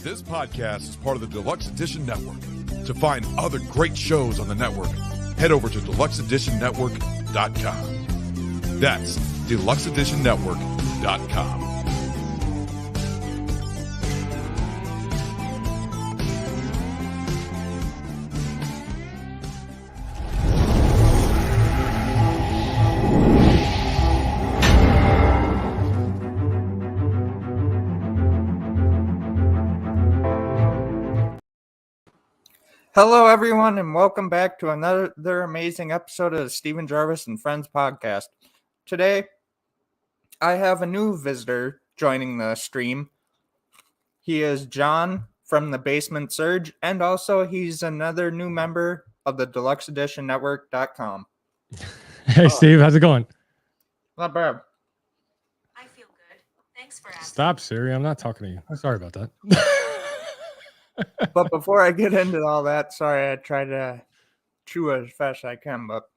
This podcast is part of the Deluxe Edition Network. To find other great shows on the network, head over to deluxeeditionnetwork.com. That's deluxeeditionnetwork.com. Hello, everyone, and welcome back to another amazing episode of the Steven Jarvis and Friends podcast. Today, I have a new visitor joining the stream. He is John from the Basement Surge, and also he's another new member of the Deluxe Edition Network.com. Hey, Steve, how's it going? Not bad. I feel good. Thanks for asking. Stop, Siri. I'm not talking to you. Sorry about that. But before I get into all that, sorry, I try to chew as fast as I can, but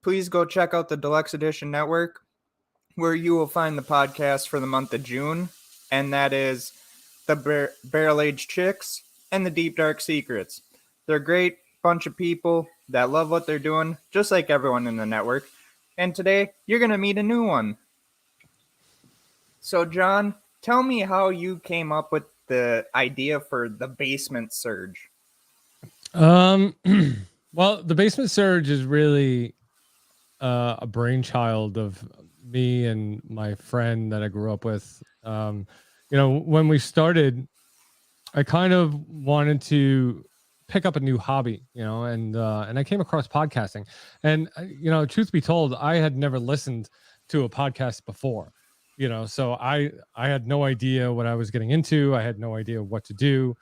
please go check out the Deluxe Edition Network, where you will find the podcast for the month of June, and that is the Barrel Age Chicks and the Deep Dark Secrets. They're a great bunch of people that love what they're doing, just like everyone in the network, and today you're going to meet a new one. So, John, tell me how you came up with the idea for the Basement Surge. Well, the Basement Surge is really a brainchild of me and my friend that I grew up with. When we started, I kind of wanted to pick up a new hobby, and I came across podcasting. And, truth be told, I had never listened to a podcast before. So I had no idea what I was getting into. I had no idea what to do.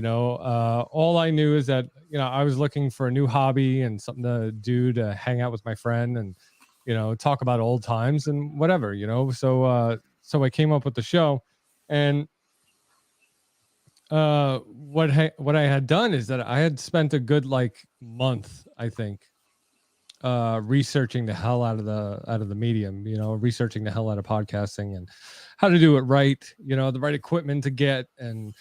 All I knew is that, I was looking for a new hobby and something to do to hang out with my friend and, talk about old times and whatever, So I came up with the show. And what I had done is that I had spent a good month, I think, researching the hell out of the medium, researching the hell out of podcasting and how to do it right, the right equipment to get and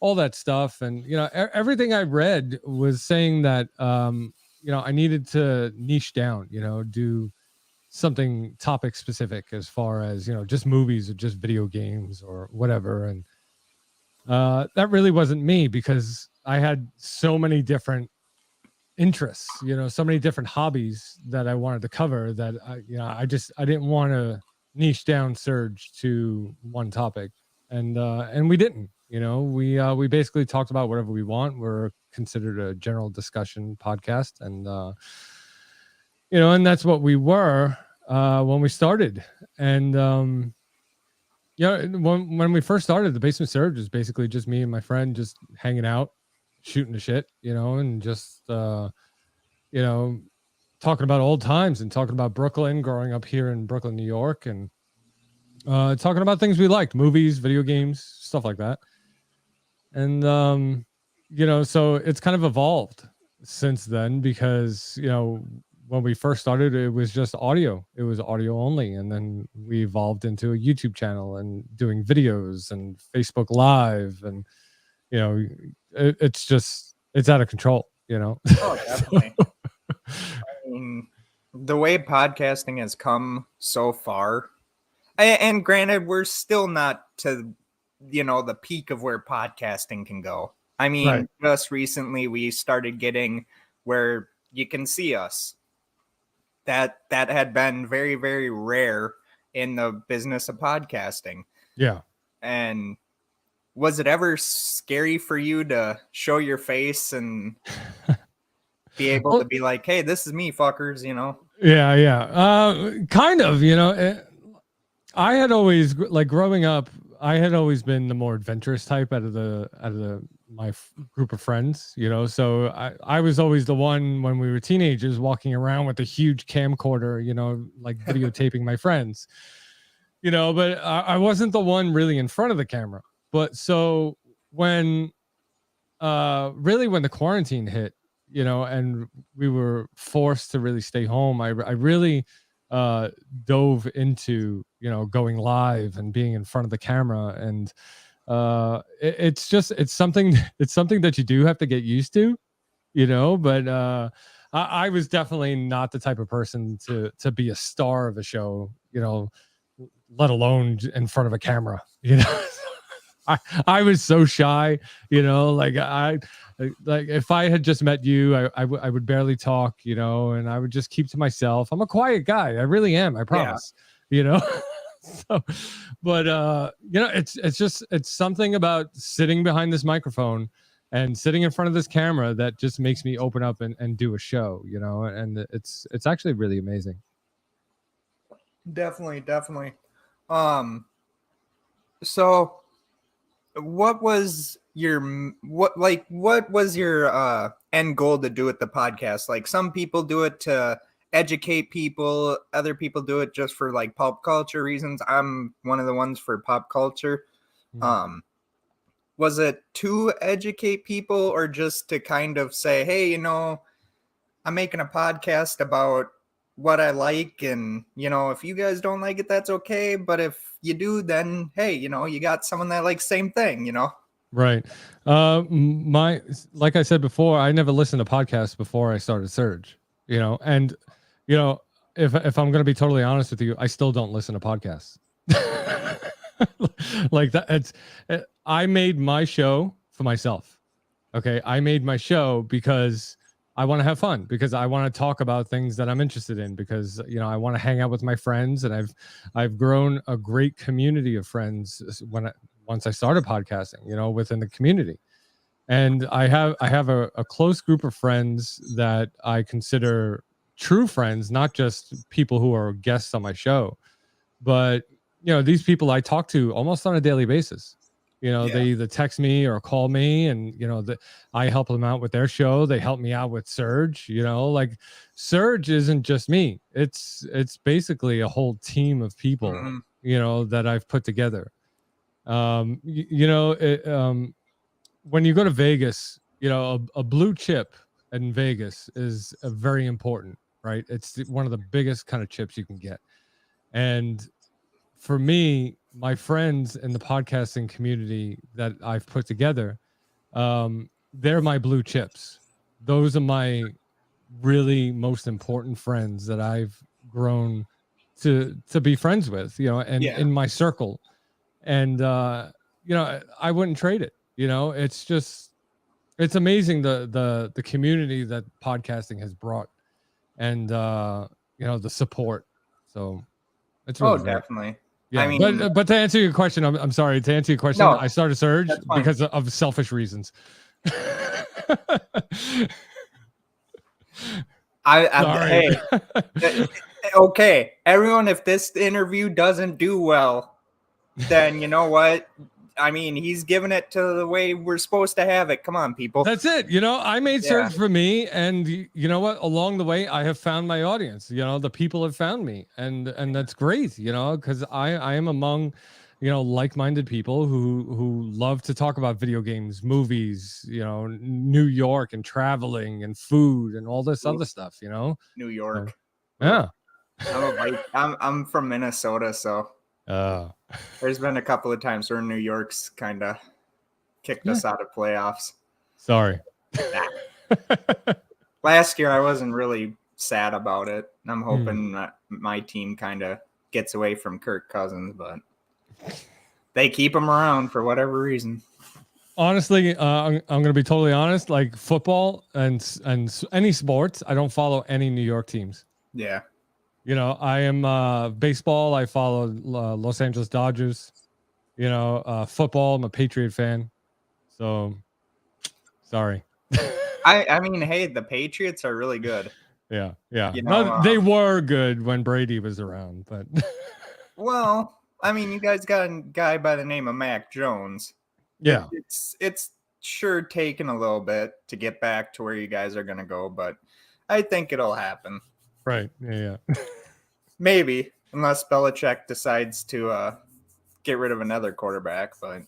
all that stuff. And, everything I read was saying that, I needed to niche down, do something topic specific as far as, just movies or just video games or whatever. And that really wasn't me because I had so many different interests, so many different hobbies that I wanted to cover that I didn't want to niche down Surge to one topic, and we didn't. We basically talked about whatever we want. We're considered a general discussion podcast, and and that's what we were when we started. And when we first started, the Basement Surge was basically just me and my friend just hanging out, shooting the shit, and just talking about old times and talking about Brooklyn, growing up here in Brooklyn, New York, and talking about things we liked, movies, video games, stuff like that. And so it's kind of evolved since then because when we first started, it was just audio. It was audio only, and then we evolved into a YouTube channel and doing videos and Facebook Live, and it's out of control. Oh, definitely. I mean, the way podcasting has come so far, and granted, we're still not to, the peak of where podcasting can go. I mean, right. Just recently we started getting where you can see us. That had been very, very rare in the business of podcasting. Yeah. And was it ever scary for you to show your face and be able to be like, hey, this is me, fuckers, Yeah. Kind of, I had always, growing up, I had always been the more adventurous type out of my group of friends, so I was always the one when we were teenagers walking around with a huge camcorder, videotaping my friends, but I wasn't the one really in front of the camera. But so when the quarantine hit, and we were forced to really stay home, I really dove into, going live and being in front of the camera. And It's something that you do have to get used to, but I was definitely not the type of person to be a star of a show, let alone in front of a camera. I was so shy, like if I had just met you, I would barely talk, and I would just keep to myself. I'm a quiet guy. I really am. I promise, So, but it's something about sitting behind this microphone and sitting in front of this camera that just makes me open up and do a show, and it's actually really amazing. Definitely. So what was your end goal to do with the podcast? Like, some people do it to educate people, other people do it just for like pop culture reasons. I'm one of the ones for pop culture. Was it to educate people, or just to kind of say, hey, I'm making a podcast about what I like, and if you guys don't like it, that's okay, but if you do, then hey, you got someone that likes the same thing, Right. Like I said before, I never listened to podcasts before I started Surge, and if I'm going to be totally honest with you, I still don't listen to podcasts. Like that. I made my show for myself. Okay. I made my show because I want to have fun, because I want to talk about things that I'm interested in, because, I want to hang out with my friends, and I've grown a great community of friends once I started podcasting, within the community. And I have a close group of friends that I consider true friends, not just people who are guests on my show, but these people I talk to almost on a daily basis. They either text me or call me, and I help them out with their show. They help me out with Surge. Like, Surge isn't just me. It's basically a whole team of people, that I've put together. When you go to Vegas, a blue chip in Vegas is a very important, right? It's one of the biggest kind of chips you can get. And for me, my friends in the podcasting community that I've put together, they're my blue chips. Those are my really most important friends that I've grown to be friends with, and in my circle. And I wouldn't trade it. It's amazing the community that podcasting has brought, and the support. So it's really great. Definitely. Yeah, I mean, but to answer your question, I'm sorry. To answer your question, No, I started Surge that's fine. because of selfish reasons. Sorry. Hey, okay, everyone, if this interview doesn't do well, then you know what? I mean, he's giving it to the way we're supposed to have it. Come on, people. That's it. I made Surge for me, and you know what? Along the way, I have found my audience. The people have found me, and that's great. Because I am among, like-minded people who love to talk about video games, movies, New York and traveling and food and all this other stuff. New York. Yeah. I'm from Minnesota, so there's been a couple of times where New York's kind of kicked us out of playoffs. Sorry. Last year, I wasn't really sad about it. I'm hoping that my team kind of gets away from Kirk Cousins, but they keep him around for whatever reason. Honestly, I'm going to be totally honest. Like, football and any sports, I don't follow any New York teams. Yeah. I am baseball. I follow Los Angeles Dodgers. Football, I'm a Patriot fan. So, sorry. I mean, hey, the Patriots are really good. Yeah. They were good when Brady was around, but well, I mean, you guys got a guy by the name of Mac Jones. Yeah, it's sure taken a little bit to get back to where you guys are going to go, but I think it'll happen. Right. Yeah. Maybe, unless Belichick decides to get rid of another quarterback, but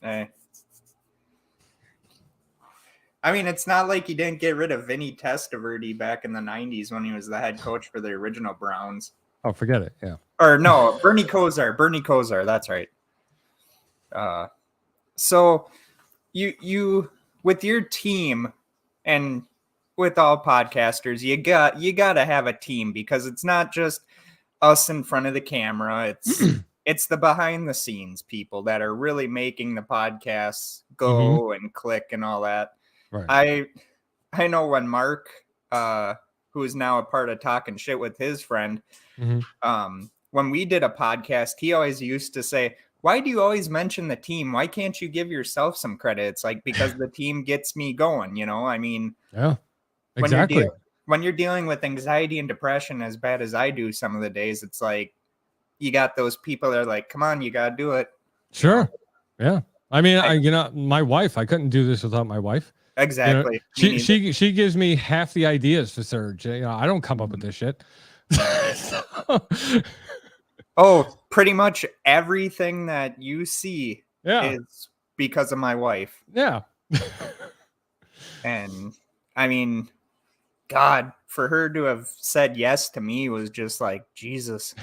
I mean, it's not like he didn't get rid of Vinny Testaverde back in the 90s when he was the head coach for the original Browns. Oh, forget it. Yeah. Or no, Bernie Kosar. That's right. So you with your team and with all podcasters, you gotta have a team, because it's not just us in front of the camera. It's the behind the scenes people that are really making the podcasts go and click and all that. Right. I know when Mark, who is now a part of Talking Shit with his friend, when we did a podcast, he always used to say, "Why do you always mention the team? Why can't you give yourself some credit?" It's like, because the team gets me going, you know? I mean, yeah, exactly. When you're dealing with anxiety and depression as bad as I do some of the days, it's like, you got those people that are like, "Come on, you got to do it." Sure. Yeah. I mean, my wife, I couldn't do this without my wife. Exactly. She gives me half the ideas for Surge. I don't come up with this shit. Oh, pretty much everything that you see is because of my wife. Yeah. And I mean, God, for her to have said yes to me was just like, Jesus.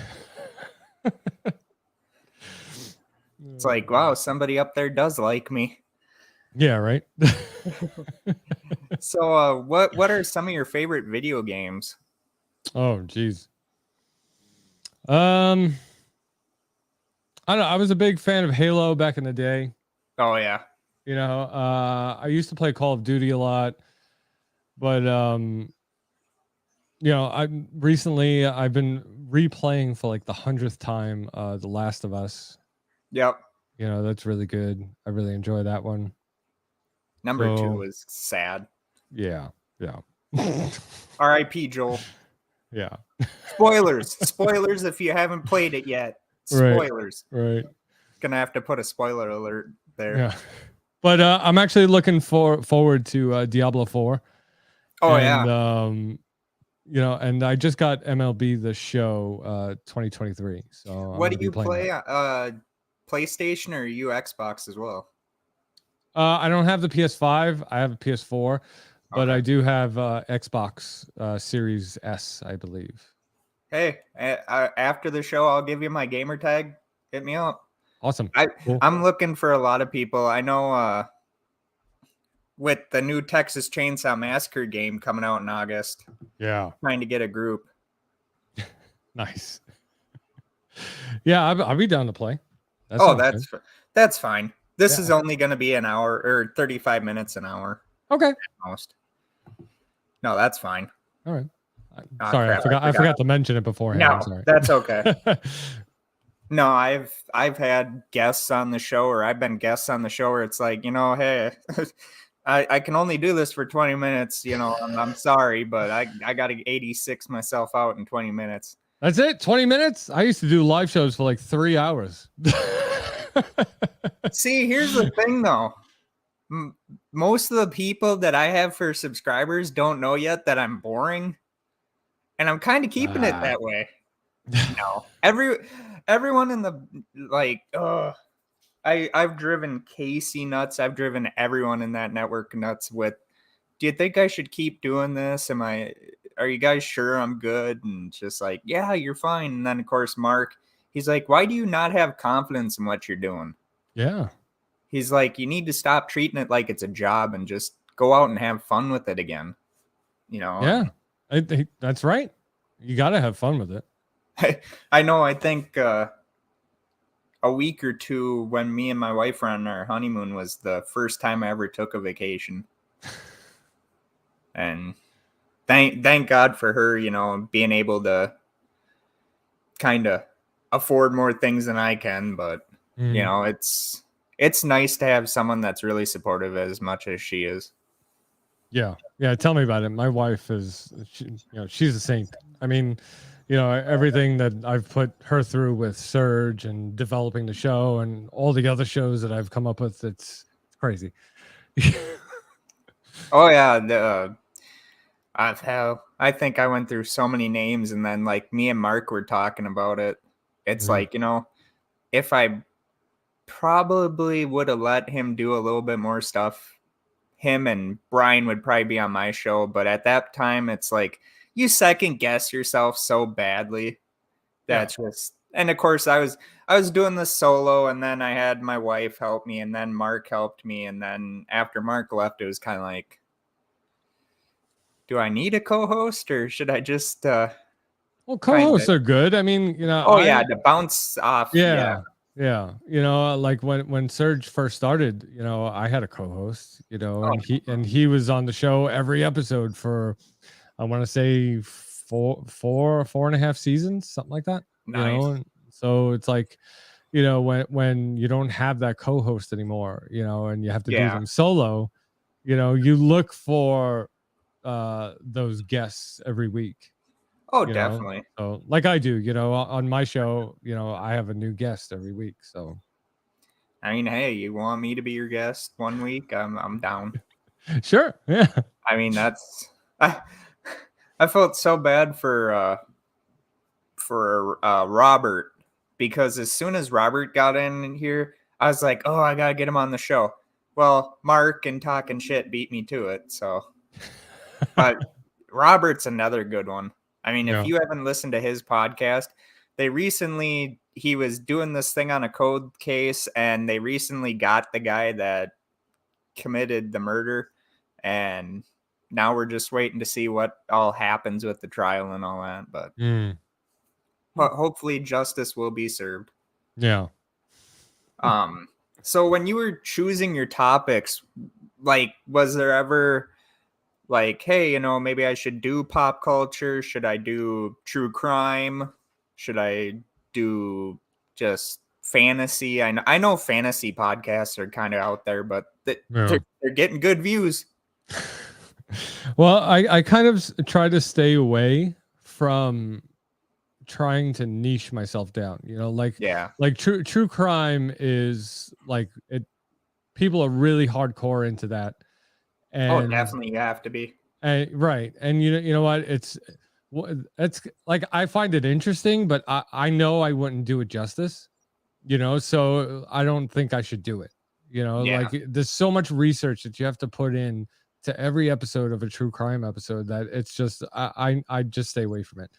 It's like, wow, somebody up there does like me. Yeah, right. So what are some of your favorite video games? Oh, geez. I don't know. I was a big fan of Halo back in the day. Oh yeah. I used to play Call of Duty a lot, but I've been replaying for like the 100th time The Last of Us. Yep. That's really good. I really enjoy that one. Number 2 was sad. Yeah. R.I.P. Joel. Yeah. Spoilers if you haven't played it yet. Spoilers. Right. Gonna have to put a spoiler alert there. Yeah. But I'm actually looking forward to Diablo 4. Oh, and, yeah. And I just got MLB The Show 2023. So what do you play? PlayStation, or you Xbox as well? I don't have the PS5. I have a PS4, but I do have Xbox Series S, I believe. Hey, after the show, I'll give you my gamer tag. Hit me up. Awesome. Cool. I'm looking for a lot of people. I know with the new Texas Chainsaw Massacre game coming out in August. Yeah. Trying to get a group. Nice. Yeah, I'll be down to play. That's fine. This is only going to be an hour or 35 minutes an hour. Okay. At most. No, that's fine. All right. Sorry, I forgot to mention it beforehand. No, I'm sorry. That's okay. No, I've had guests on the show, or I've been guests on the show where it's like, hey, I can only do this for 20 minutes. I'm sorry, but I got to 86 myself out in 20 minutes. That's it? 20 minutes? I used to do live shows for like 3 hours. See, here's the thing, though. Most of the people that I have for subscribers don't know yet that I'm boring. And I'm kind of keeping it that way. No, everyone in the I've driven Casey nuts. I've driven everyone in that network nuts with, do you think I should keep doing this? Are you guys sure I'm good? And just like, yeah, you're fine. And then of course, Mark, he's like, why do you not have confidence in what you're doing? Yeah. He's like, you need to stop treating it like it's a job and just go out and have fun with it again. Yeah. That's right. You got to have fun with it. I know. I think a week or two when me and my wife were on our honeymoon was the first time I ever took a vacation. And thank God for her, being able to kind of afford more things than I can. But, it's nice to have someone that's really supportive as much as she is. Yeah. Yeah. Tell me about it. My wife she's a saint. I mean, everything that I've put her through with Surge and developing the show and all the other shows that I've come up with, it's crazy. Oh yeah. I think I went through so many names, and then like me and Mark were talking about it. It's like, if I probably would have let him do a little bit more stuff, him and Brian would probably be on my show. But at that time, it's like you second guess yourself so badly. That's just, and of course I was doing this solo, and then I had my wife help me, and then Mark helped me, and then after Mark left, it was kind of like, do I need a co-host, or should I just Well, co-hosts are good. I mean, to bounce off. Yeah. Like when Serge first started, I had a co-host, and he was on the show every episode for, I want to say four and a half seasons, something like that. Nice. And so it's like, when you don't have that co-host anymore, and you have to do them solo, you look for those guests every week. Oh, definitely. So like I do, on my show, I have a new guest every week. So I mean, hey, you want me to be your guest one week? I'm down. Sure. Yeah. I mean, I felt so bad for Robert, because as soon as Robert got in here, I was like, oh, I gotta get him on the show. Well, Mark and talking shit beat me to it. So, but Robert's another good one. I mean, if you haven't listened to his podcast, he was doing this thing on a code case, and they recently got the guy that committed the murder, and now we're just waiting to see what all happens with the trial and all that. But hopefully justice will be served. Yeah. So when you were choosing your topics, like, was there ever like, hey, maybe I should do pop culture? Should I do true crime? Should I do just fantasy? I know fantasy podcasts are kind of out there, but they're getting good views. Well, I kind of try to stay away from trying to niche myself down, like true crime is like it. People are really hardcore into that. And, definitely, you have to be. Right. And you know what? It's like, I find it interesting, but I know I wouldn't do it justice, so I don't think I should do it. Like, there's so much research that you have to put in to every episode of a true crime episode that it's just, I just stay away from it.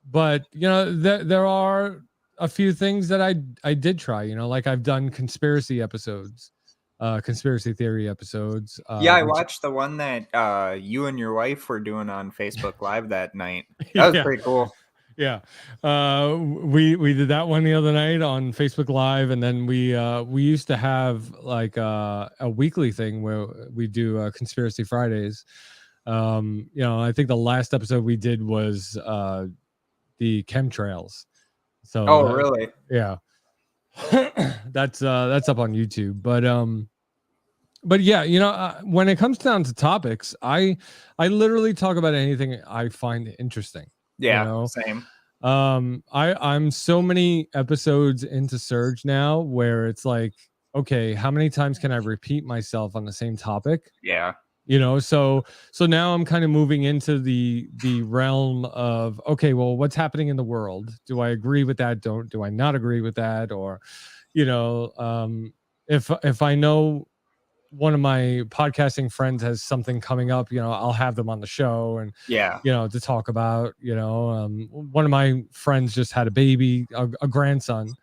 But there are a few things that I did try, like I've done conspiracy episodes. Conspiracy theory episodes. I watched the one that you and your wife were doing on Facebook Live that night. That was pretty cool. Yeah. We did that one the other night on Facebook Live, and then we used to have like a weekly thing where we do Conspiracy Fridays. I think the last episode we did was the chemtrails. So really? Yeah. That's up on YouTube, but yeah, when it comes down to topics, I literally talk about anything I find interesting. Same. I'm so many episodes into Surge now where it's like, okay, how many times can I repeat myself on the same topic? Yeah. So now I'm kind of moving into the realm of, okay, well, what's happening in the world? Do I agree with that? Do I not agree with that? Or, if I know one of my podcasting friends has something coming up, I'll have them on the show and, to talk about, one of my friends just had a baby, a grandson,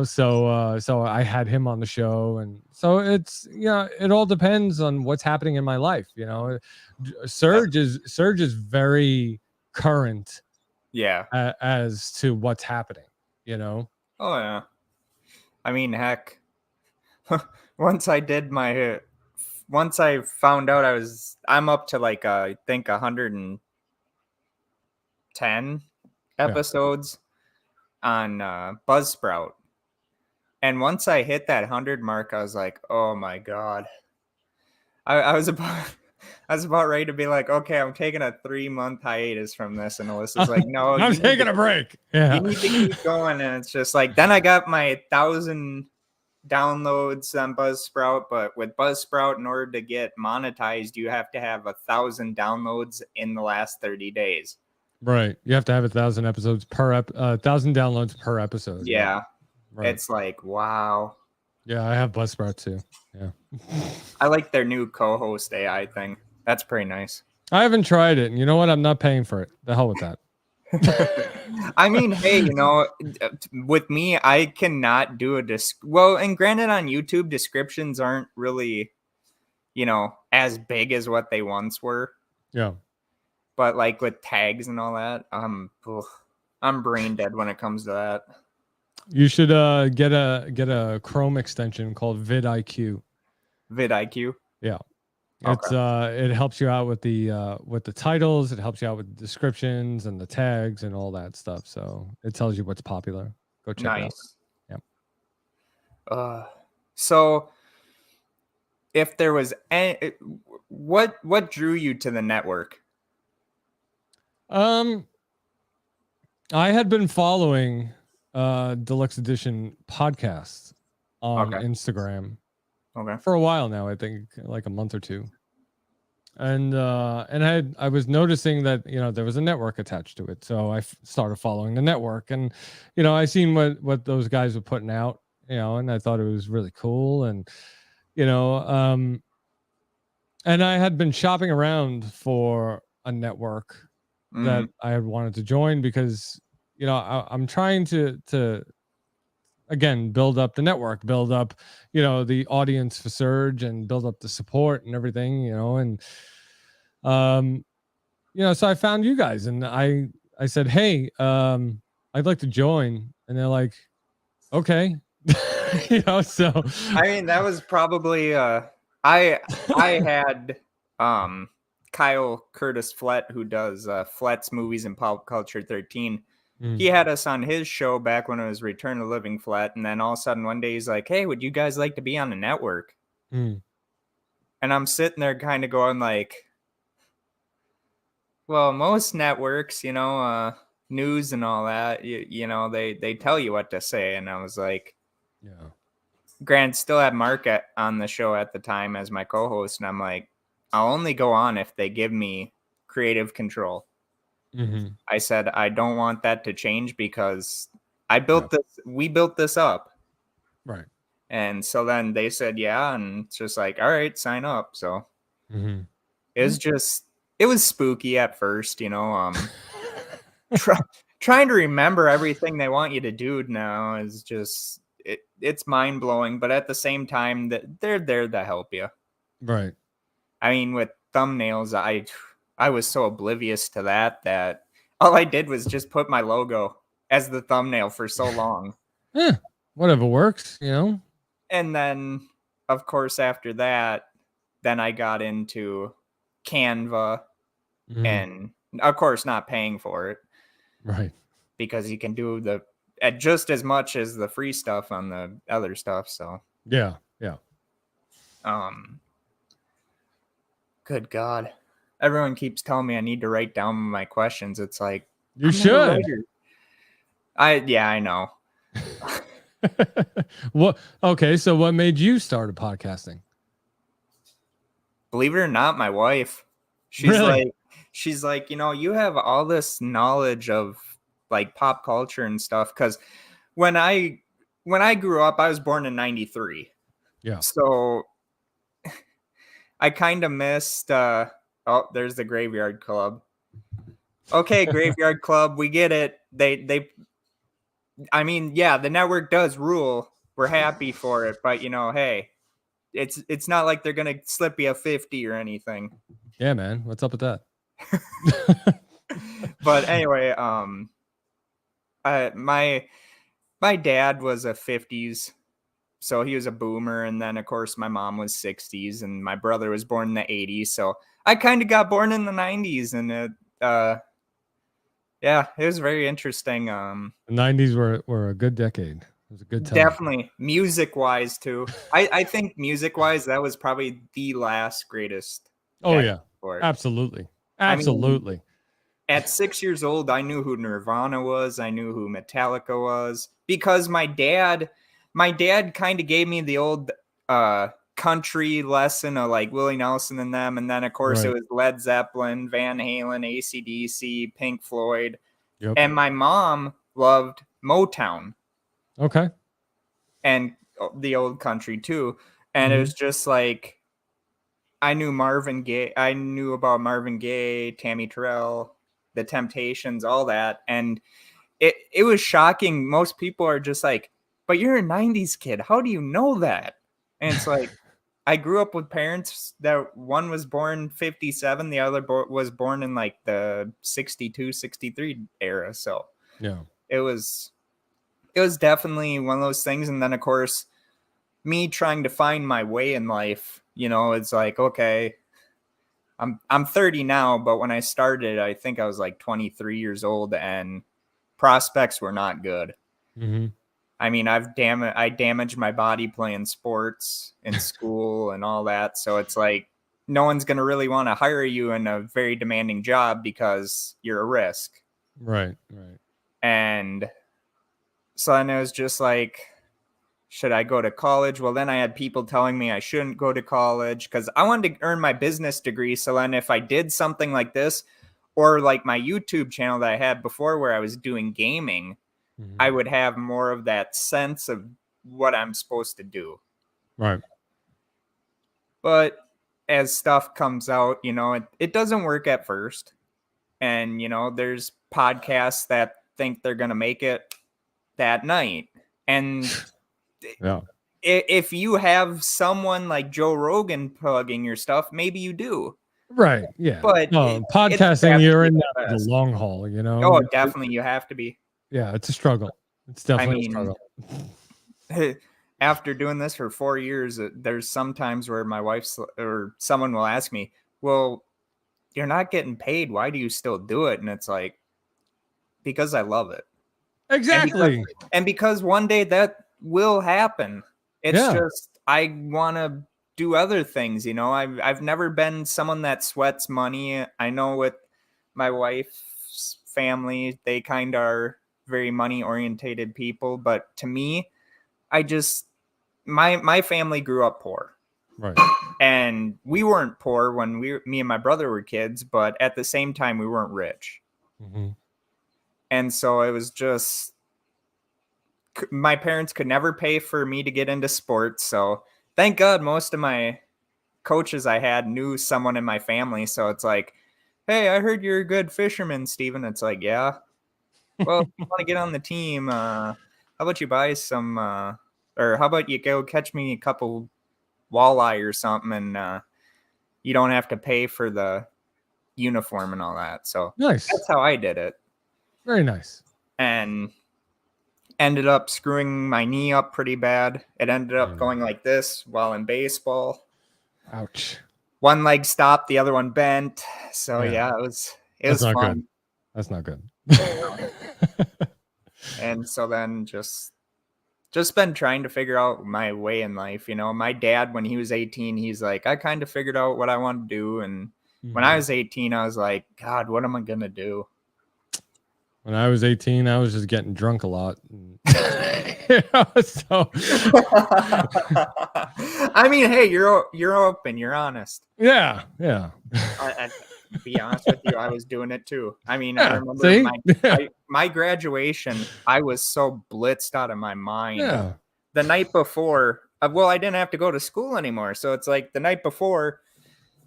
so I had him on the show. And so it's, it all depends on what's happening in my life. Surge is very current. As to what's happening, Oh yeah. I mean, heck, once I found out I'm up to like, I think 110 episodes on Buzzsprout. And once I hit that 100 mark, I was like, oh my God. I was about ready to be like, okay, I'm taking a 3-month hiatus from this. And Alyssa's like, no, I'm taking a break. Yeah. You need to keep going. And it's just like, then I got my 1,000 downloads on Buzzsprout, but with Buzzsprout, in order to get monetized, you have to have 1,000 downloads in the last 30 days. Right. You have to have 1,000 episodes per 1,000 downloads per episode. Yeah. Right. It's like, wow. Yeah, I have Buzzsprout too. Yeah. I like their new co-host AI thing. That's pretty nice. I haven't tried it. And you know what? I'm not paying for it. The hell with that. I mean, hey, with me, I cannot do well, and granted, on YouTube, descriptions aren't really, as big as what they once were. Yeah. But like with tags and all that, I'm brain dead when it comes to that. You should get a Chrome extension called vidIQ. vidIQ. Yeah. It's it helps you out with the titles, it helps you out with the descriptions and the tags and all that stuff. So it tells you what's popular. Go check it out. Nice. Yeah. So if there was what drew you to the network? I had been following Deluxe Edition podcasts on Instagram for a while now, I think like a month or two. And I was noticing that, there was a network attached to it. So I started following the network, and, I seen what those guys were putting out, and I thought it was really cool. And, and I had been shopping around for a network that I had wanted to join because, I'm trying to again, build up the network, build up, the audience for Surge, and build up the support and everything, and, so I found you guys, and I said, hey, I'd like to join. And they're like, okay. So I mean, that was probably I had Kyle Curtis Flett, who does Flett's Movies and Pop Culture 13. He had us on his show back when it was Return to Living Flett, and then all of a sudden one day he's like, hey, would you guys like to be on the network? And I'm sitting there kind of going like, well, most networks, news and all that, they tell you what to say. And I was like, yeah. Grant still had Mark on the show at the time as my co-host, and I'm like, I'll only go on if they give me creative control. I said, I don't want that to change because we built this up. Right. And so then they said, yeah. And it's just like, all right, sign up. So it was spooky at first, trying to remember everything they want you to do now is just, it's mind blowing, but at the same time that they're there to help you. Right. I mean, with thumbnails, I was so oblivious to that all I did was just put my logo as the thumbnail for so long. Whatever works, And then, of course, after that, then I got into Canva, and of course, not paying for it, right? Because you can do just as much as the free stuff on the other stuff. So yeah. Good God. Everyone keeps telling me I need to write down my questions. It's like, you should. I know. Okay, so what made you start podcasting? Believe it or not, my wife. She's like, you have all this knowledge of like pop culture and stuff. Because when I grew up, I was born in 93. Yeah. So I kind of missed. There's the Graveyard Club. Okay, Graveyard Club, we get it. I mean, yeah, the network does rule. We're happy for it, but hey, it's not like they're gonna slip you a 50 or anything. Yeah, man. What's up with that? But anyway, my dad was a 50s, so he was a boomer, and then of course my mom was 60s, and my brother was born in the 80s, so I kind of got born in the 90s, and it was very interesting. The 90s were a good decade. It was a good time. Definitely, music-wise too. I think music-wise, that was probably the last greatest. Oh yeah, absolutely. I mean, at 6 years old, I knew who Nirvana was. I knew who Metallica was because my dad kind of gave me the old country lesson of like Willie Nelson and them. And then, of course, It was Led Zeppelin, Van Halen, AC/DC, Pink Floyd. Yep. And my mom loved Motown. Okay. And the old country, too. And it was just like, I knew Marvin Gaye. I knew about Marvin Gaye, Tammy Terrell, the temptations, all that. And it was shocking. Most people are just like, but you're a 90s kid. How do you know that? And it's like, I grew up with parents that one was born 57, the other was born in like the 62, 63 era. So Yeah. it was definitely one of those things. And then of course, me trying to find my way in life, it's like, okay, I'm 30 now, but when I started, I think I was like 23 years old and prospects were not good. Mm-hmm. I mean, I damaged my body playing sports in school and all that. So it's like, no one's going to really want to hire you in a very demanding job because you're a risk. Right. And so then it was just like, should I go to college? Well, then I had people telling me I shouldn't go to college because I wanted to earn my business degree. So then if I did something like this, or like my YouTube channel that I had before where I was doing gaming, Mm-hmm. I would have more of that sense of what I'm supposed to do. Right. But as stuff comes out, it doesn't work at first. And, there's podcasts that think they're going to make it that night. And Yeah. if you have someone like Joe Rogan plugging your stuff, maybe you do. Right. Yeah. But podcasting, you're in the long haul, Oh, definitely. You have to be. Yeah. It's a struggle. It's definitely a struggle. After doing this for 4 years, there's some times where my wife's or someone will ask me, well, you're not getting paid. Why do you still do it? And it's like, because I love it. Exactly. And because one day that will happen. It's just, I want to do other things. I've never been someone that sweats money. I know with my wife's family, they kind of are very money orientated people. But to me, my family grew up poor. Right. And we weren't poor when me and my brother were kids, but at the same time, we weren't rich. Mm-hmm. And so it was just, my parents could never pay for me to get into sports. So thank God most of my coaches I had knew someone in my family. So it's like, hey, I heard you're a good fisherman, Steven. It's like, yeah. Well, if you want to get on the team, how about you buy some, or how about you go catch me a couple walleye or something, and you don't have to pay for the uniform and all that. So nice. That's how I did it. Very nice. And ended up screwing my knee up pretty bad. It ended up going like this while in baseball. Ouch. One leg stopped, the other one bent. So yeah, it was fun. Good. That's not good. And so then just been trying to figure out my way in life. My dad, when he was 18, he's like, I kind of figured out what I want to do. And when I was 18, I was like, God, what am I going to do? When I was 18, I was just getting drunk a lot. So I mean, hey, you're open, you're honest. Yeah. I be honest with you, I was doing it too. I mean, I remember my graduation, I was so blitzed out of my mind. Yeah. The night before, I didn't have to go to school anymore. So it's like the night before,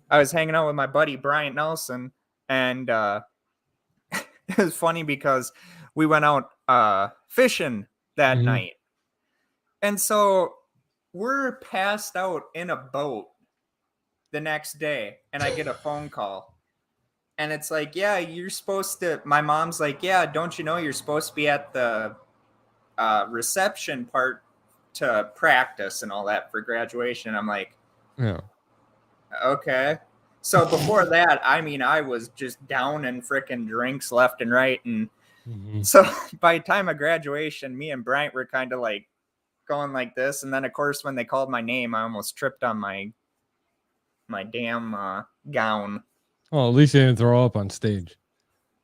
I was hanging out with my buddy Bryant Nelson, and it was funny because we went out fishing that night. And so we're passed out in a boat the next day, and I get a phone call. And it's like, yeah, you're supposed to, my mom's like, yeah, don't you know you're supposed to be at the reception part to practice and all that for graduation. I'm like, yeah, okay. So before that, I mean, I was just down in freaking drinks left and right. And so by the time of graduation, me and Bryant were kind of like going like this. And then, of course, when they called my name, I almost tripped on my damn gown. Well, at least you didn't throw up on stage.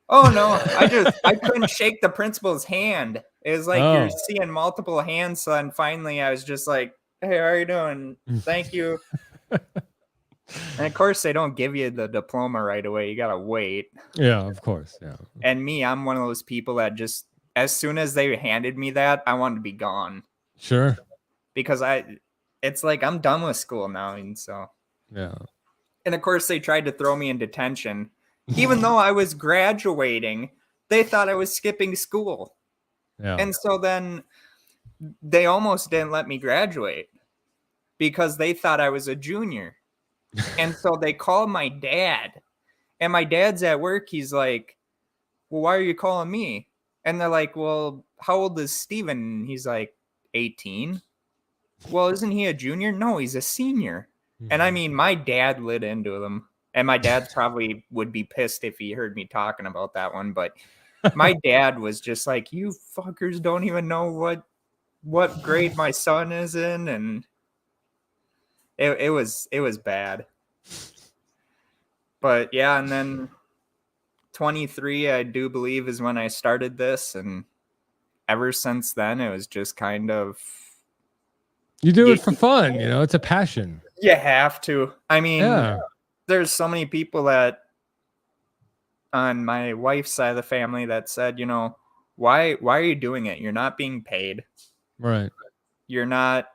Oh, no. I couldn't shake the principal's hand. It was like you're seeing multiple hands. So then finally, I was just like, hey, how are you doing? Thank you. And of course, they don't give you the diploma right away. You got to wait. Yeah, of course. Yeah. And me, I'm one of those people that just, as soon as they handed me that, I wanted to be gone. Sure. Because it's like I'm done with school now. And so, yeah. And of course, they tried to throw me in detention. Even though I was graduating, they thought I was skipping school. Yeah. And so then they almost didn't let me graduate because they thought I was a junior. And so they called my dad. And my dad's at work. He's like, well, why are you calling me? And they're like, well, how old is Steven? And he's like, 18. Well, isn't he a junior? No, he's a senior. And I mean, my dad lit into them. And my dad probably would be pissed if he heard me talking about that one. But my dad was just like, you fuckers don't even know what grade my son is in. And it was bad. But yeah, and then 23, I do believe, is when I started this. And ever since then, it was just kind of... You do it for fun, you know, it's a passion. You have to. I mean, Yeah. There's so many people that on my wife's side of the family that said, you know, why are you doing it? You're not being paid. Right. You're not,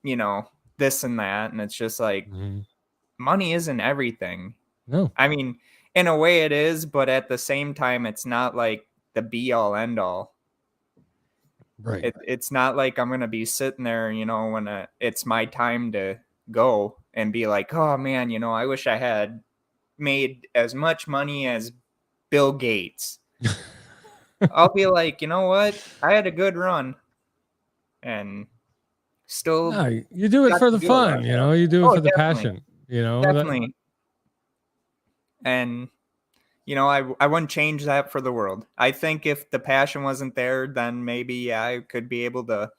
you know, this and that. And it's just like, money isn't everything. No. I mean, in a way it is, but at the same time, it's not like the be all end all. Right. It's not like I'm going to be sitting there, you know, when it's my time to go and be like, oh man, you know, I wish I had made as much money as Bill Gates. I'll be like, you know what? I had a good run and still. No, you do it for the fun, you know, you do it for the passion, you know. Definitely. And, you know, I wouldn't change that for the world. I think if the passion wasn't there, then maybe I could be able to,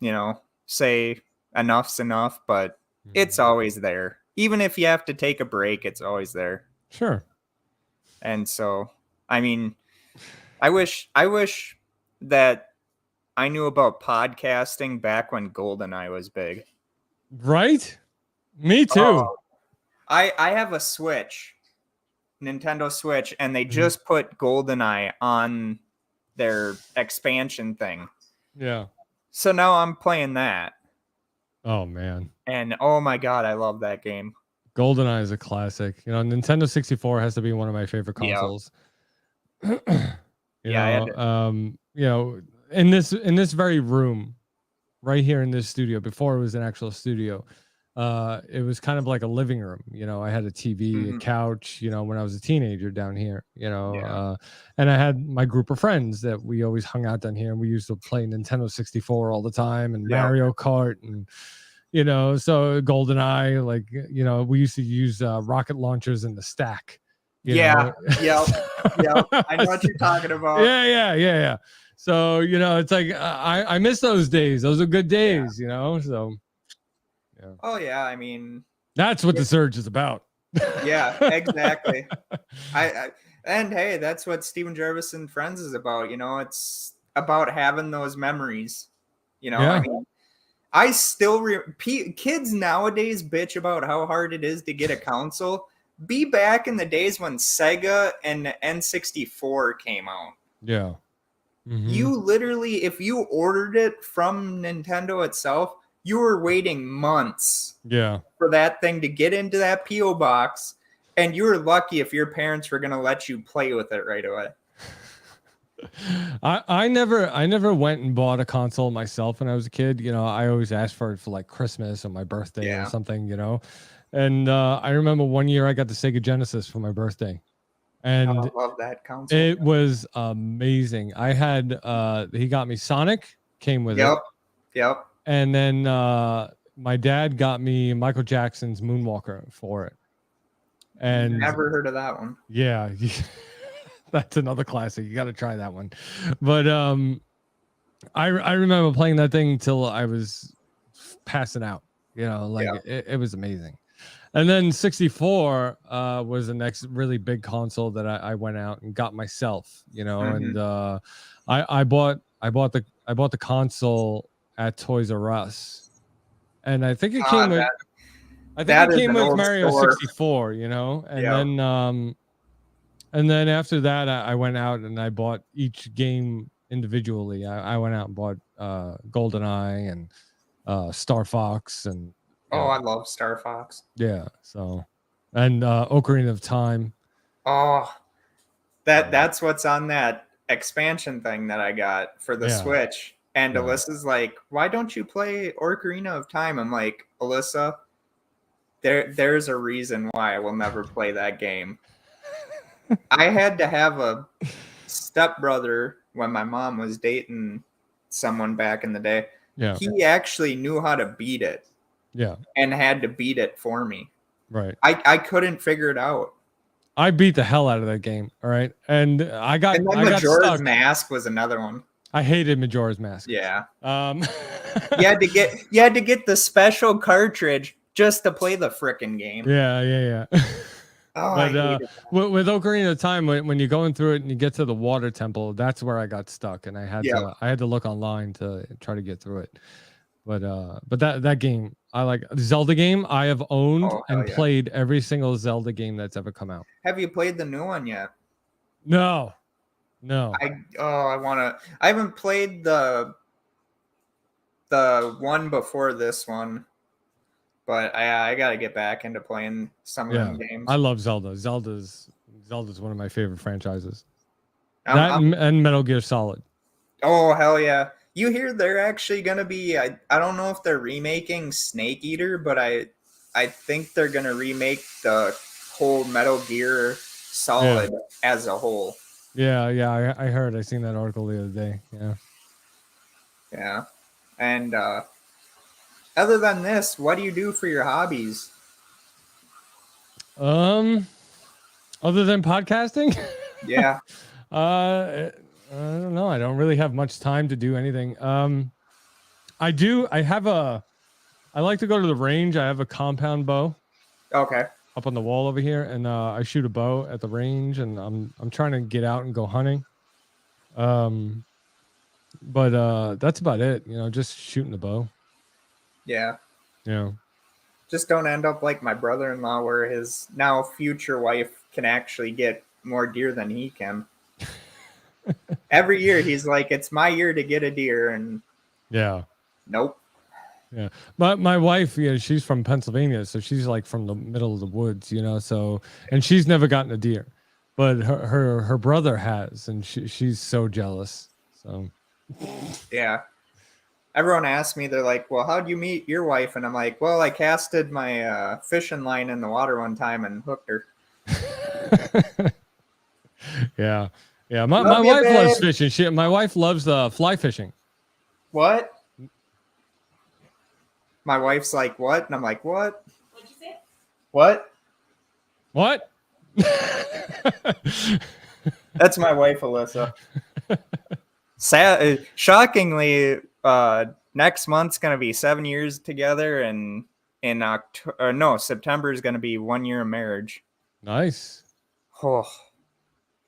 you know, say enough's enough, but it's always there. Even if you have to take a break, it's always there. Sure. And so, I mean, I wish that I knew about podcasting back when GoldenEye was big. Right? Me too. I have a Switch, Nintendo Switch, and they just put GoldenEye on their expansion thing. Yeah. So now I'm playing that. Oh man. And oh my god, I love that game. GoldenEye is a classic. You know, Nintendo 64 has to be one of my favorite consoles. You know, in this very room, right here in this studio, before it was an actual studio, it was kind of like a living room. You know, I had a TV, a couch, you know, when I was a teenager down here, you know, and I had my group of friends that we always hung out down here, and we used to play Nintendo 64 all the time and Mario Kart and, you know, so GoldenEye, like, you know, we used to use rocket launchers in the stack. Yeah. I know what you're talking about. Yeah. So, you know, it's like, I miss those days. Those are good days, you know, so. Yeah. Oh yeah, I mean, that's what the Surge is about. Yeah, exactly. And hey, that's what Steven Gervais and Friends is about. You know, it's about having those memories. You know, I mean, I still kids nowadays bitch about how hard it is to get a console. Be back in the days when Sega and the N64 came out. Yeah. You literally, if you ordered it from Nintendo itself, you were waiting months for that thing to get into that P.O. box, and you were lucky if your parents were going to let you play with it right away. I never went and bought a console myself when I was a kid. You know, I always asked for it for like Christmas or my birthday or something, you know. And I remember one year I got the Sega Genesis for my birthday. And I love that console. It was amazing. I had he got me Sonic, came with it. Yep. And then my dad got me Michael Jackson's Moonwalker for it. And never heard of that one. Yeah. That's another classic. You got to try that one. But I remember playing that thing till I was passing out. You know, like it was amazing. And then 64 was the next really big console that I went out and got myself. You know, and I bought the console at Toys R Us, and I think it came with Mario 64. You know, and then after that, I went out and I bought each game individually. I went out and bought GoldenEye and Star Fox and I love Star Fox. Yeah, so and Ocarina of Time. Oh, that's what's on that expansion thing that I got for the Yeah. Switch. And Yeah. Alyssa's like, why don't you play Ocarina of Time? I'm like, Alyssa, there's a reason why I will never play that game. I had to have a stepbrother when my mom was dating someone back in the day. Yeah. He actually knew how to beat it Yeah. and had to beat it for me. Right. I couldn't figure it out. I beat the hell out of that game. All right. And I got And then got Majora's stuck. Mask was another one. I hated Majora's Mask. Yeah. You had to get the special cartridge just to play the frickin' game. Yeah. Oh, But I hate it. with Ocarina of Time, when you're going through it and you get to the water temple, that's where I got stuck, and I had to look online to try to get through it. But that game, I like Zelda game. I have owned and played every single Zelda game that's ever come out. Have you played the new one yet? No. I haven't played the one before this one, but I gotta get back into playing some of them games. I love Zelda. Zelda's one of my favorite franchises. And Metal Gear Solid. Oh hell yeah! You hear they're actually gonna be? I don't know if they're remaking Snake Eater, but I think they're gonna remake the whole Metal Gear Solid as a whole. Yeah. I heard. I seen that article the other day. Yeah. And other than this, what do you do for your hobbies? Other than podcasting? Yeah. I don't know. I don't really have much time to do anything. I like to go to the range. I have a compound bow. Okay. Up on the wall over here, and I shoot a bow at the range, and I'm trying to get out and go hunting. But that's about it. Just shooting the bow. Yeah. Yeah. Just don't end up like my brother-in-law, where his now future wife can actually get more deer than he can. Every year he's like, it's my year to get a deer, and nope. Yeah, but my wife, she's from Pennsylvania, so she's like from the middle of the woods, so, and she's never gotten a deer, but her brother has, and she's so jealous. So yeah, everyone asks me, they're like, well, how'd you meet your wife? And I'm like, well, I casted my fishing line in the water one time and hooked her. Yeah. My wife loves fishing. My wife loves fly fishing. What? My wife's like, what? And I'm like, what? What'd you say? What? That's my wife, Alyssa. Shockingly, next month's gonna be 7 years together, and in September is gonna be 1 year of marriage. Nice. Oh,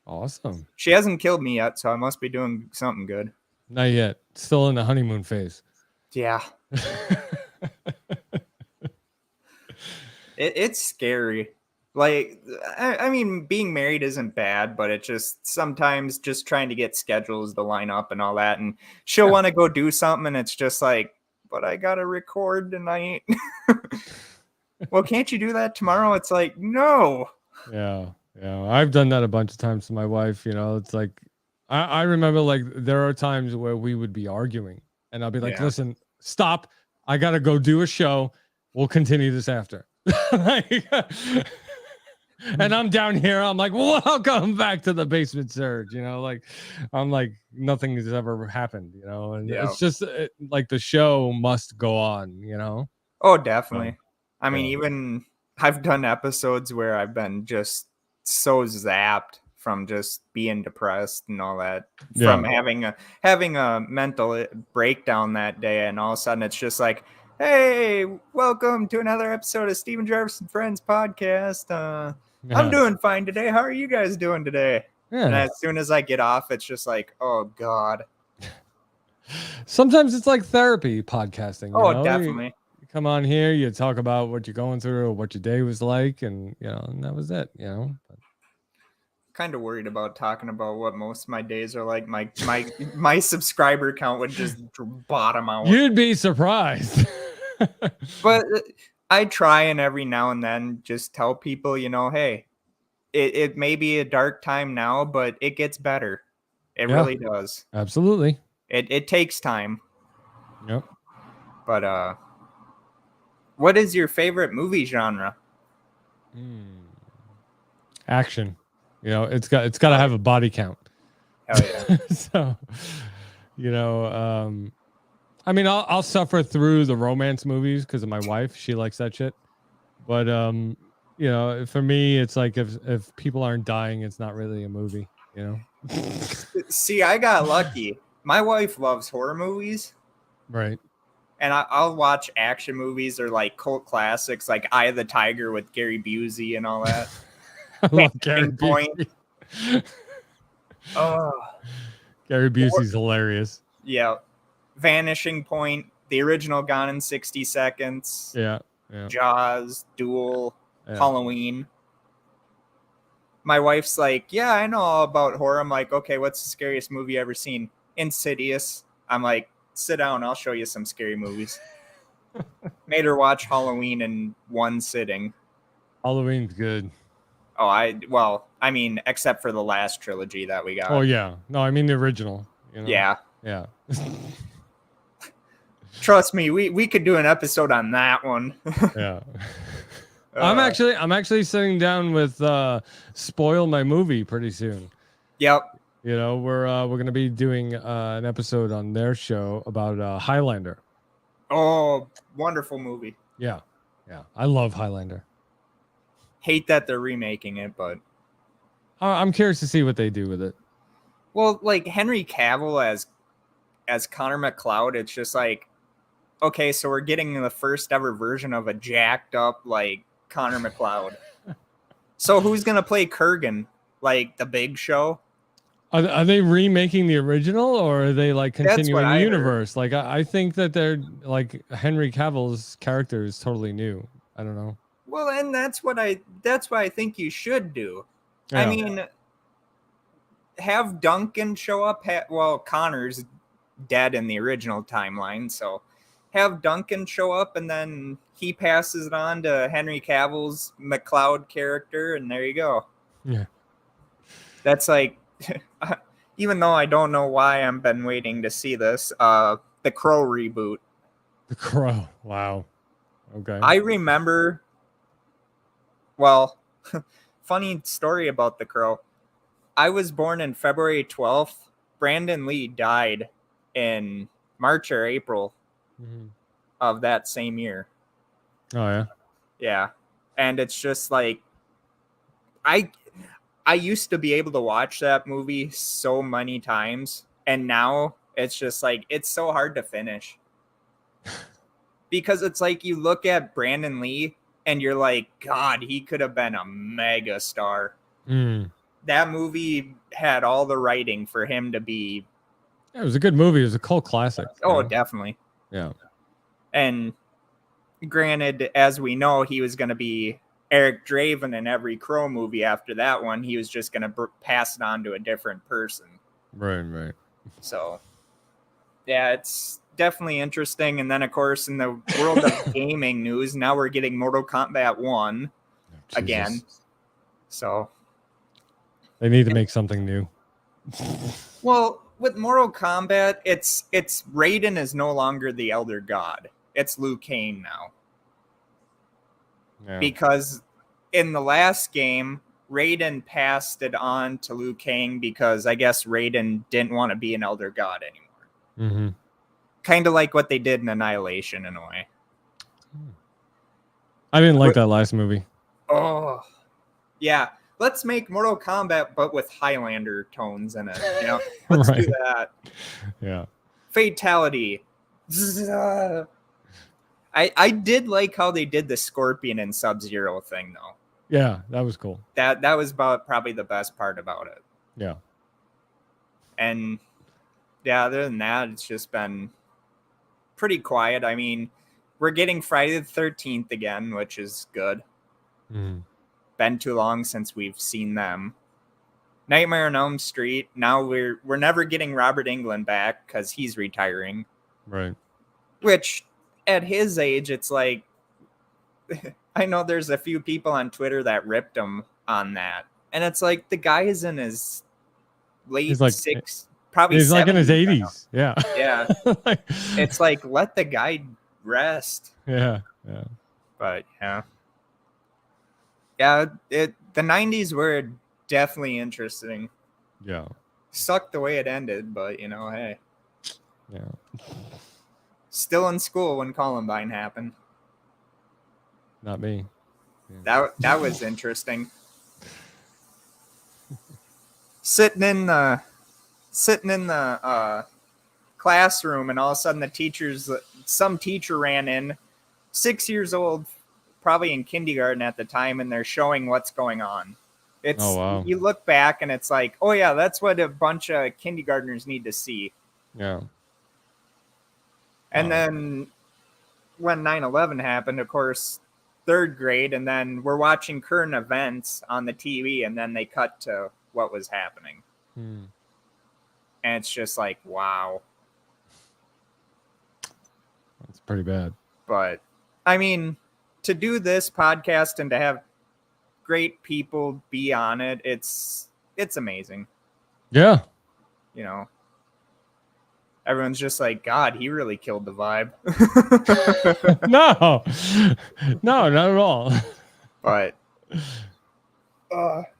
awesome. She hasn't killed me yet, so I must be doing something good. Not yet. Still in the honeymoon phase. Yeah. It's scary. Like, I mean, being married isn't bad, but it just sometimes just trying to get schedules to line up and all that. And she'll want to go do something, and it's just like, but I got to record tonight. Well, can't you do that tomorrow? It's like, no. Yeah. I've done that a bunch of times to my wife. It's like, I remember, like, there are times where we would be arguing, and I'll be like, listen, stop. I got to go do a show. We'll continue this after. And I'm down here. I'm like, welcome back to the basement surge. I'm like, nothing has ever happened, and it's just like the show must go on, Oh, definitely. I mean, even I've done episodes where I've been just so zapped from just being depressed and all that, from having a mental breakdown that day, and all of a sudden it's just like, hey, welcome to another episode of Steven Jarvis and Friends podcast. I'm doing fine today. How are you guys doing today? And as soon as I get off, it's just like, oh God. Sometimes it's like therapy podcasting. Oh, definitely. You come on here, you talk about what you're going through or what your day was like, and and that was it. Kind of worried about talking about what most of my days are like. My subscriber count would just bottom out. You'd be surprised. But I try, and every now and then just tell people, hey, it may be a dark time now, but it gets better. It Yeah. really does. Absolutely. It takes time. Yep. But what is your favorite movie genre? Action. It's got to have a body count. Hell yeah. So, I mean, I'll suffer through the romance movies because of my wife. She likes that shit. But for me, it's like if people aren't dying, it's not really a movie. See, I got lucky. My wife loves horror movies, Right. and I'll watch action movies or like cult classics like Eye of the Tiger with Gary Busey and all that. I love Gary Point. Busey. Oh, Gary Busey's hilarious. yeah. Vanishing Point, the original Gone in 60 Seconds, Yeah. Jaws, Duel, Yeah. Halloween. My wife's like, yeah, I know all about horror. I'm like, okay, what's the scariest movie you ever seen? Insidious. I'm like, sit down, I'll show you some scary movies. Made her watch Halloween in one sitting. Halloween's good. Oh, I mean, except for the last trilogy that we got. Oh yeah. No, I mean the original. Yeah. Yeah. Trust me, we could do an episode on that one. Yeah. I'm actually sitting down with Spoil My Movie pretty soon. Yep. We're gonna be doing an episode on their show about Highlander. Oh, wonderful movie. Yeah. I love Highlander. Hate that they're remaking it, but I'm curious to see what they do with it. well, like Henry Cavill as Connor McLeod, it's just like, okay, so we're getting the first ever version of a jacked up like Connor McLeod. So who's gonna play Kurgan? Like the Big Show? Are they remaking the original, or are they like continuing I the heard. universe? Like I think that they're like Henry Cavill's character is totally new. I don't know. Well, and that's what I think you should do. Yeah. I mean, have Duncan show up. Connor's dead in the original timeline, so have Duncan show up, and then he passes it on to Henry Cavill's McLeod character, and there you go. Yeah. That's like, even though I don't know why I've been waiting to see this, the Crow reboot. The Crow. Wow. Okay. I remember. Well, funny story about the Crow. I was born in February 12th. Brandon Lee died in March or April of that same year. Oh yeah. Yeah. And it's just like I used to be able to watch that movie so many times, and now it's just like it's so hard to finish. Because it's like you look at Brandon Lee and you're like, God, he could have been a mega star. That movie had all the writing for him to be. It was a good movie. It was a cult classic. Oh, definitely. Yeah. And granted, as we know, he was going to be Eric Draven in every Crow movie after that one. He was just going to pass it on to a different person. Right. So, yeah, it's definitely interesting. And then, of course, in the world of gaming news, now we're getting Mortal Kombat 1 again. So they need to make something new. Well, with Mortal Kombat, it's Raiden is no longer the Elder God. It's Liu Kang now. Yeah. Because in the last game, Raiden passed it on to Liu Kang because I guess Raiden didn't want to be an Elder God anymore. Kind of like what they did in Annihilation in a way. I didn't like that last movie. Oh, yeah. Let's make Mortal Kombat, but with Highlander tones in it. Let's do that. Yeah. Fatality. I did like how they did the Scorpion and Sub-Zero thing, though. Yeah, that was cool. That was probably the best part about it. Yeah. And yeah, other than that, it's just been pretty quiet. I mean, we're getting Friday the 13th again, which is good. Been too long since we've seen them. Nightmare on Elm Street. Now we're never getting Robert Englund back because he's retiring. Right. Which, at his age, it's like, I know there's a few people on Twitter that ripped him on that. And it's like the guy is in his late He's like probably he's like in his 70s. 80s. Yeah. Yeah. Like, It's like, let the guy rest. yeah. But yeah. Yeah, the 90s were definitely interesting. Yeah. Sucked the way it ended, but hey. Yeah. Still in school when Columbine happened. Not me. Yeah. That was interesting. Sitting in the classroom, and all of a sudden some teacher ran in, 6 years old, probably in kindergarten at the time, and they're showing what's going on. Oh, wow. You look back and it's like, oh yeah, that's what a bunch of kindergartners need to see. Yeah. And then when 9/11 happened, of course, third grade, and then we're watching current events on the TV, and then they cut to what was happening. And it's just like, wow. That's pretty bad. But I mean, to do this podcast and to have great people be on it, it's amazing. Yeah. Everyone's just like, God, he really killed the vibe. No, not at all. But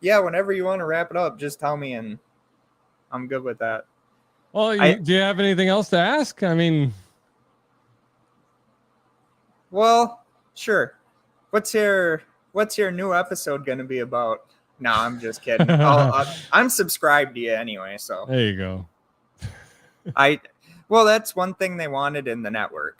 yeah, whenever you want to wrap it up, just tell me and I'm good with that. Well, do you have anything else to ask? I mean, well, sure. What's your new episode going to be about? No, I'm just kidding. I'm subscribed to you anyway, so there you go. Well, that's one thing they wanted in the network.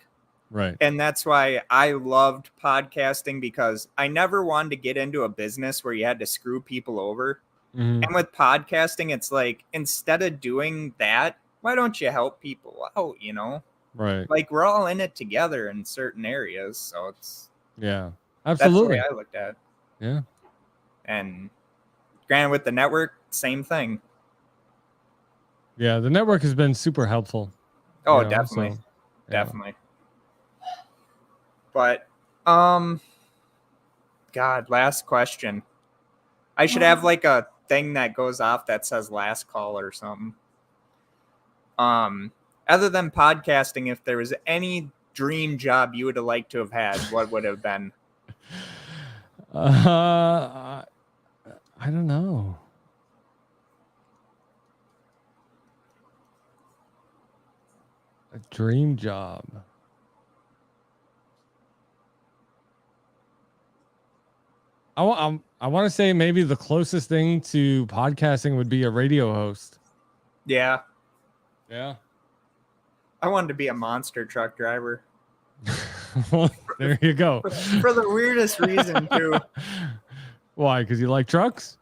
Right. And that's why I loved podcasting, because I never wanted to get into a business where you had to screw people over. Mm-hmm. And with podcasting, it's like, instead of doing that, why don't you help people out, Right. Like, we're all in it together in certain areas. So it's, yeah, absolutely. that's the way I looked at it. Yeah. And granted, with the network, same thing. Yeah, the network has been super helpful. Oh, definitely. So, yeah. Definitely. But, God, last question. I should have like a thing that goes off that says last call or something. Other than podcasting, if there was any dream job you would have liked to have had, what would it have been? I don't know. A dream job. I want to say maybe the closest thing to podcasting would be a radio host. Yeah. Yeah. I wanted to be a monster truck driver. Well, there you go. For the weirdest reason, too. Why? Because you like trucks?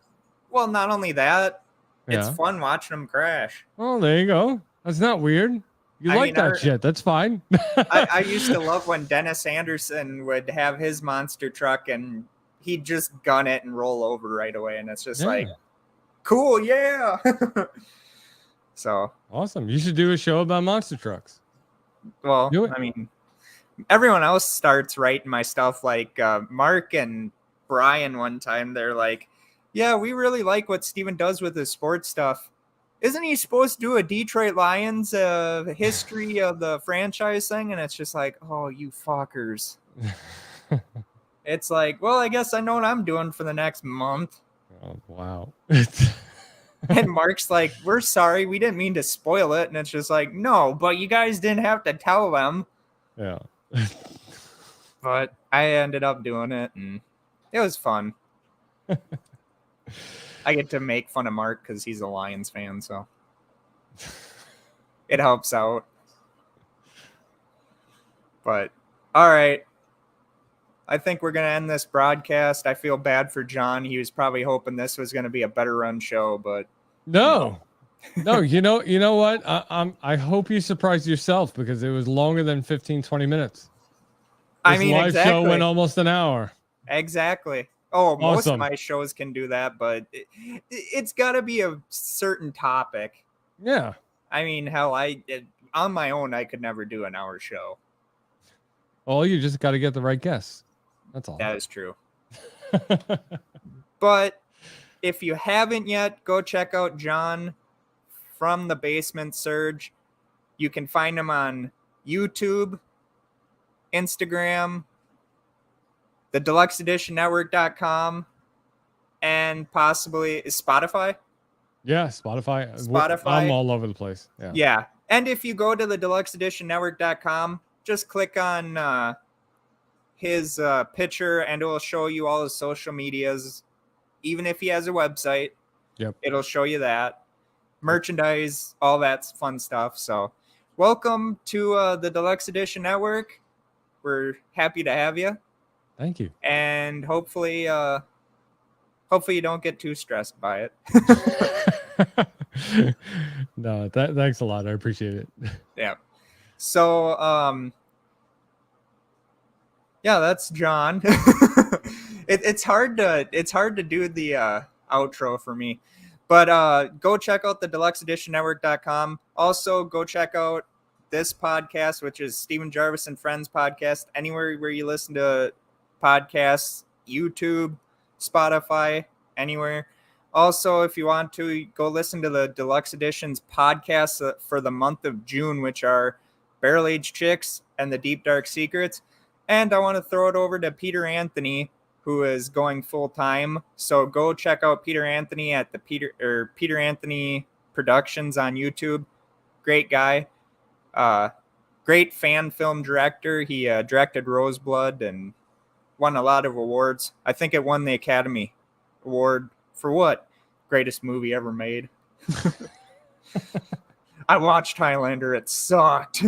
Well, not only that, it's Yeah. fun watching them crash. Oh, there you go. That's not weird. You like that shit. That's fine. I used to love when Dennis Anderson would have his monster truck and he'd just gun it and roll over right away. And it's just like, cool, yeah. So awesome. You should do a show about monster trucks. Well, I mean, everyone else starts writing my stuff, like Mark and Brian one time. They're like, yeah, we really like what Steven does with his sports stuff. Isn't he supposed to do a Detroit Lions history of the franchise thing? And it's just like, oh, you fuckers. It's like, well, I guess I know what I'm doing for the next month. Oh, wow. And Mark's like, we're sorry, we didn't mean to spoil it. And it's just like, no, but you guys didn't have to tell them. Yeah. But I ended up doing it, and it was fun. I get to make fun of Mark because he's a Lions fan, so it helps out. But all right, I think we're gonna end this broadcast. I feel bad for John. He was probably hoping this was gonna be a better run show, but no. You know what? I hope you surprised yourself, because it was longer than 15-20 minutes. I mean, live exactly. show went almost an hour. Exactly. Oh, awesome. Most of my shows can do that, but it's got to be a certain topic. Yeah. I mean, hell, on my own, I could never do an hour show. Well, you just got to get the right guests. That's all. That is true. But if you haven't yet, go check out John from the Basement Surge. You can find him on YouTube, Instagram, the Deluxe Edition Network.com, and possibly Spotify. Yeah, Spotify. Spotify. I'm all over the place. Yeah. Yeah. And if you go to the Deluxe Edition Network.com, just click on his picture and it will show you all his social medias. Even if he has a website, it'll show you that. Merchandise, all that fun stuff. So welcome to the Deluxe Edition Network. We're happy to have you. Thank you. And hopefully you don't get too stressed by it. No, thanks a lot. I appreciate it. Yeah. So, yeah, that's John. It's hard to do the outro for me, but go check out the deluxeeditionnetwork.com. Also, go check out this podcast, which is Stephen Jarvis and Friends podcast, anywhere where you listen to podcasts, YouTube, Spotify, anywhere. Also, if you want to, go listen to the Deluxe Editions podcasts for the month of June, which are Barrel Age Chicks and the Deep Dark Secrets. And I want to throw it over to Peter Anthony, who is going full time. So go check out Peter Anthony at the Peter Anthony Productions on YouTube. Great guy. Great fan film director. He directed Roseblood and won a lot of awards. I think it won the Academy Award for what? Greatest movie ever made. I watched Highlander. It sucked.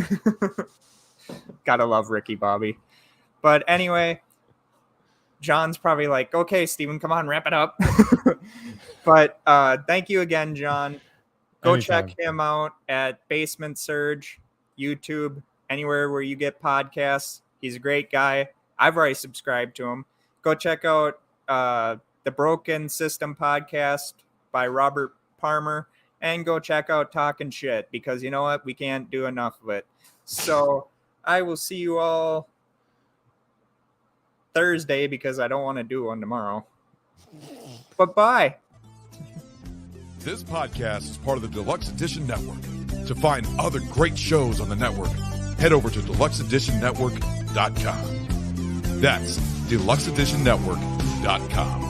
Gotta love Ricky Bobby. But anyway, John's probably like, okay, Steven, come on, wrap it up. But thank you again, John. Go Anytime. Check him out at Basement Surge, YouTube, anywhere where you get podcasts. He's a great guy. I've already subscribed to him. Go check out the Broken System podcast by Robert Palmer, and go check out Talking Shit, because you know what? We can't do enough of it. So I will see you all Thursday, because I don't want to do one tomorrow. But bye. This podcast is part of the Deluxe Edition Network. To find other great shows on the network, head over to deluxeeditionnetwork.com. That's deluxeeditionnetwork.com.